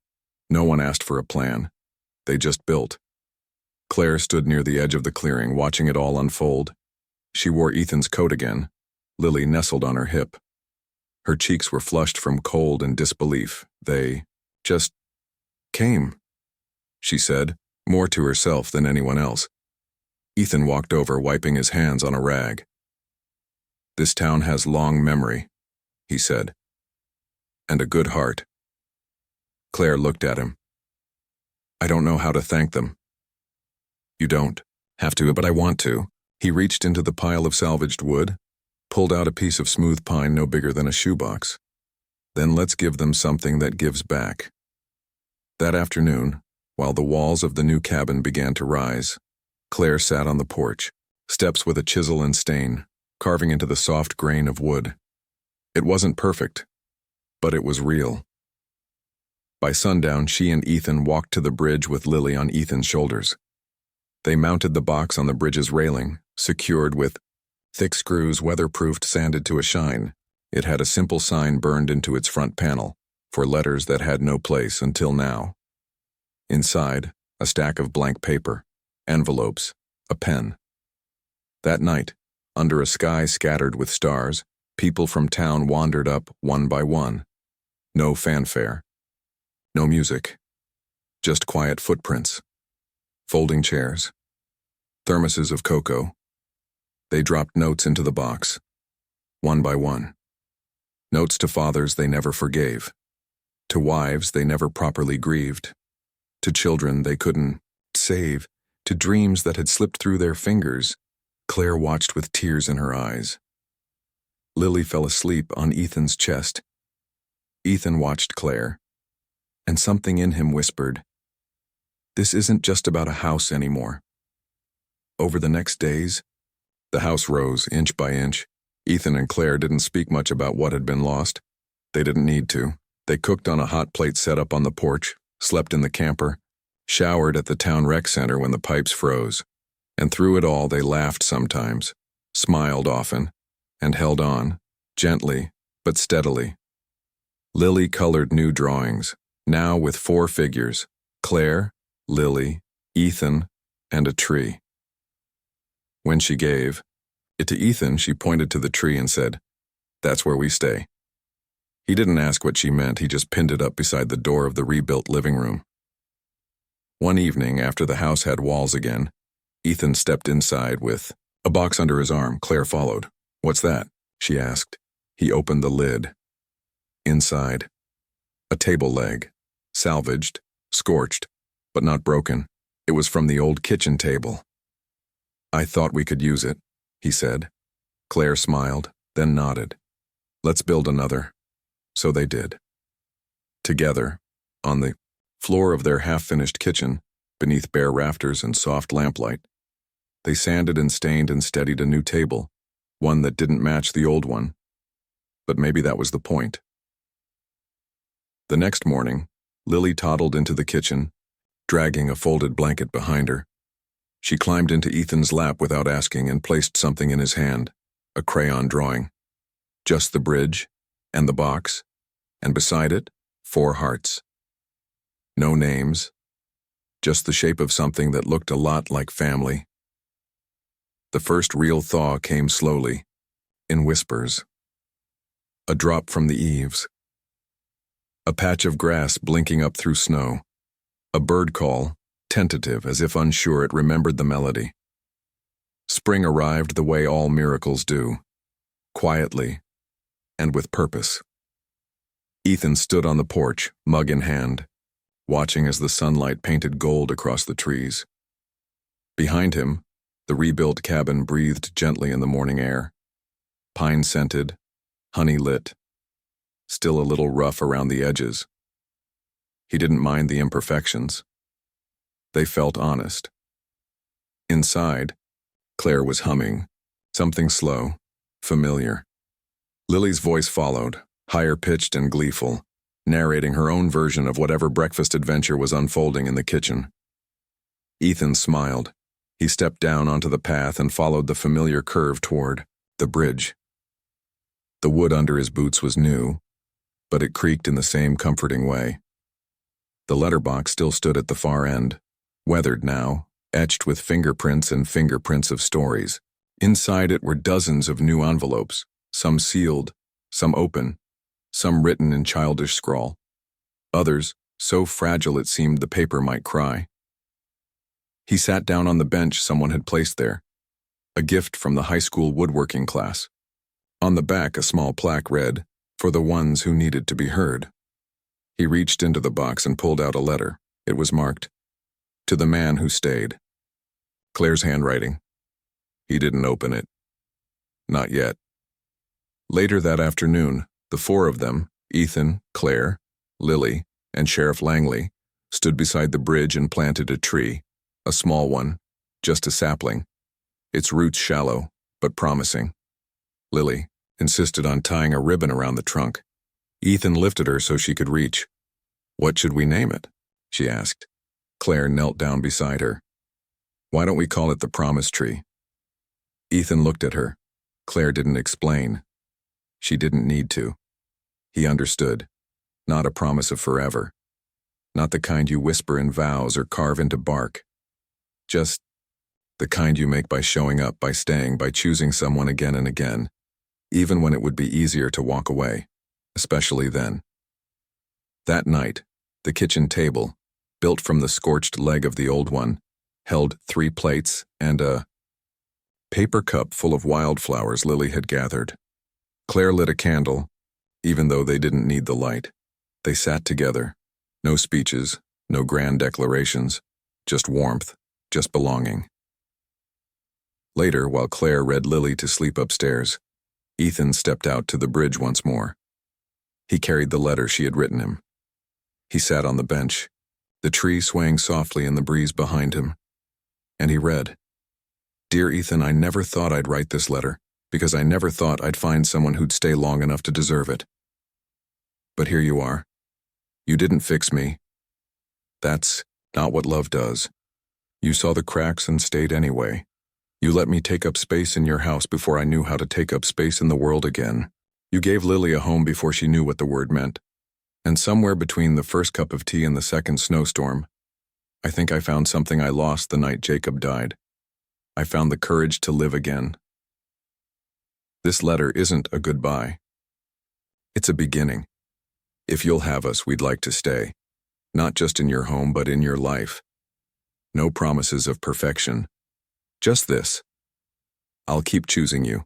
No one asked for a plan. They just built. Claire stood near the edge of the clearing, watching it all unfold. She wore Ethan's coat again. Lily nestled on her hip. Her cheeks were flushed from cold and disbelief. They just came, she said, more to herself than anyone else. Ethan walked over, wiping his hands on a rag. "This town has long memory," he said, "and a good heart." Claire looked at him. "I don't know how to thank them." "You don't have to, but I want to." He reached into the pile of salvaged wood, pulled out a piece of smooth pine no bigger than a shoebox. "Then let's give them something that gives back." That afternoon, while the walls of the new cabin began to rise, Claire sat on the porch, steps with a chisel and stain, carving into the soft grain of wood. It wasn't perfect, but it was real. By sundown, she and Ethan walked to the bridge with Lily on Ethan's shoulders. They mounted the box on the bridge's railing, secured with thick screws weatherproofed sanded to a shine. It had a simple sign burned into its front panel, for letters that had no place until now. Inside, a stack of blank paper, envelopes, a pen. That night, under a sky scattered with stars, people from town wandered up one by one. No fanfare. No music. Just quiet footprints. Folding chairs. Thermoses of cocoa. They dropped notes into the box, one by one. Notes to fathers they never forgave. To wives they never properly grieved. To children they couldn't save. To dreams that had slipped through their fingers. Claire watched with tears in her eyes. Lily fell asleep on Ethan's chest. Ethan watched Claire, and something in him whispered, "This isn't just about a house anymore." Over the next days, the house rose inch by inch. Ethan and Claire didn't speak much about what had been lost. They didn't need to. They cooked on a hot plate set up on the porch, slept in the camper, showered at the town rec center when the pipes froze. And through it all they laughed sometimes, smiled often, and held on, gently but steadily. Lily colored new drawings, now with 4 figures, Claire, Lily, Ethan, and a tree. When she gave it to Ethan, she pointed to the tree and said, "That's where we stay." He didn't ask what she meant, he just pinned it up beside the door of the rebuilt living room. One evening, after the house had walls again, Ethan stepped inside with a box under his arm. Claire followed. "What's that?" she asked. He opened the lid. Inside, a table leg, salvaged, scorched, but not broken. It was from the old kitchen table. "I thought we could use it," he said. Claire smiled, then nodded. "Let's build another." So they did. Together, on the floor of their half-finished kitchen, beneath bare rafters and soft lamplight, they sanded and stained and steadied a new table, one that didn't match the old one. But maybe that was the point. The next morning, Lily toddled into the kitchen, dragging a folded blanket behind her. She climbed into Ethan's lap without asking and placed something in his hand, a crayon drawing. Just the bridge, and the box, and beside it, 4 hearts. No names, just the shape of something that looked a lot like family. The first real thaw came slowly, in whispers. A drop from the eaves. A patch of grass blinking up through snow. A bird call, tentative as if unsure it remembered the melody. Spring arrived the way all miracles do, quietly and with purpose. Ethan stood on the porch, mug in hand, watching as the sunlight painted gold across the trees. Behind him, the rebuilt cabin breathed gently in the morning air, pine-scented, honey-lit, still a little rough around the edges. He didn't mind the imperfections. They felt honest. Inside, Claire was humming, something slow, familiar. Lily's voice followed, higher-pitched and gleeful, narrating her own version of whatever breakfast adventure was unfolding in the kitchen. Ethan smiled. He stepped down onto the path and followed the familiar curve toward the bridge. The wood under his boots was new, but it creaked in the same comforting way. The letterbox still stood at the far end, weathered now, etched with fingerprints and fingerprints of stories. Inside it were dozens of new envelopes, some sealed, some open, some written in childish scrawl. Others, so fragile it seemed the paper might cry. He sat down on the bench someone had placed there, a gift from the high school woodworking class. On the back, a small plaque read, "For the ones who needed to be heard." He reached into the box and pulled out a letter. It was marked, "To the man who stayed." Claire's handwriting. He didn't open it. Not yet. Later that afternoon, the 4 of them, Ethan, Claire, Lily, and Sheriff Langley, stood beside the bridge and planted a tree, a small one, just a sapling, its roots shallow, but promising. Lily insisted on tying a ribbon around the trunk. Ethan lifted her so she could reach. "What should we name it?" she asked. Claire knelt down beside her. "Why don't we call it the Promise Tree?" Ethan looked at her. Claire didn't explain. She didn't need to. He understood. Not a promise of forever. Not the kind you whisper in vows or carve into bark. Just the kind you make by showing up, by staying, by choosing someone again and again, even when it would be easier to walk away, especially then. That night, the kitchen table, built from the scorched leg of the old one, held 3 plates and a paper cup full of wildflowers Lily had gathered. Claire lit a candle, even though they didn't need the light. They sat together. No speeches, no grand declarations, just warmth, just belonging. Later, while Claire read Lily to sleep upstairs, Ethan stepped out to the bridge once more. He carried the letter she had written him. He sat on the bench, the tree swaying softly in the breeze behind him, and he read, "Dear Ethan, I never thought I'd write this letter, because I never thought I'd find someone who'd stay long enough to deserve it. But here you are. You didn't fix me. That's not what love does. You saw the cracks and stayed anyway. You let me take up space in your house before I knew how to take up space in the world again. You gave Lily a home before she knew what the word meant. And somewhere between the first cup of tea and the second snowstorm, I think I found something I lost the night Jacob died. I found the courage to live again. This letter isn't a goodbye. It's a beginning. If you'll have us, we'd like to stay. Not just in your home, but in your life. No promises of perfection. Just this. I'll keep choosing you."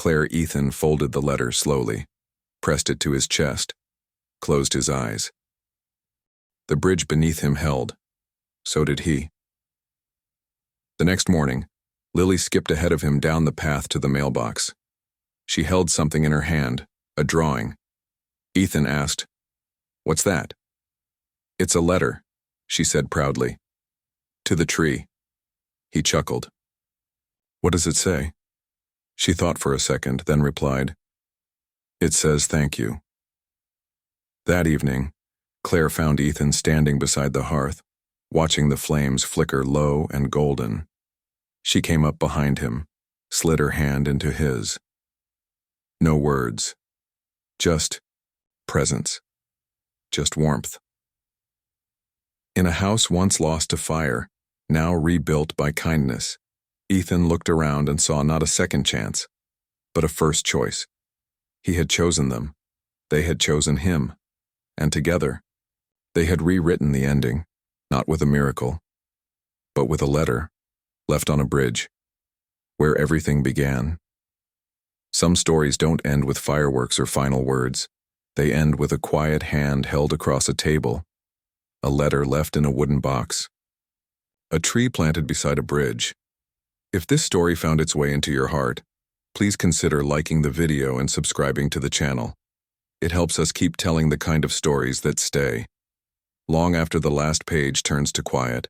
Ethan folded the letter slowly, pressed it to his chest, closed his eyes. The bridge beneath him held. So did he. The next morning, Lily skipped ahead of him down the path to the mailbox. She held something in her hand, a drawing. Ethan asked, "What's that?" "It's a letter," she said proudly. "To the tree." He chuckled. "What does it say?" She thought for a second, then replied, "It says thank you." That evening, Claire found Ethan standing beside the hearth, watching the flames flicker low and golden. She came up behind him, slid her hand into his. No words. Just presence. Just warmth. In a house once lost to fire, now rebuilt by kindness, Ethan looked around and saw not a second chance, but a first choice. He had chosen them. They had chosen him. And together, they had rewritten the ending, not with a miracle, but with a letter left on a bridge, where everything began. Some stories don't end with fireworks or final words. They end with a quiet hand held across a table, a letter left in a wooden box, a tree planted beside a bridge. If this story found its way into your heart, please consider liking the video and subscribing to the channel. It helps us keep telling the kind of stories that stay, long after the last page turns to quiet.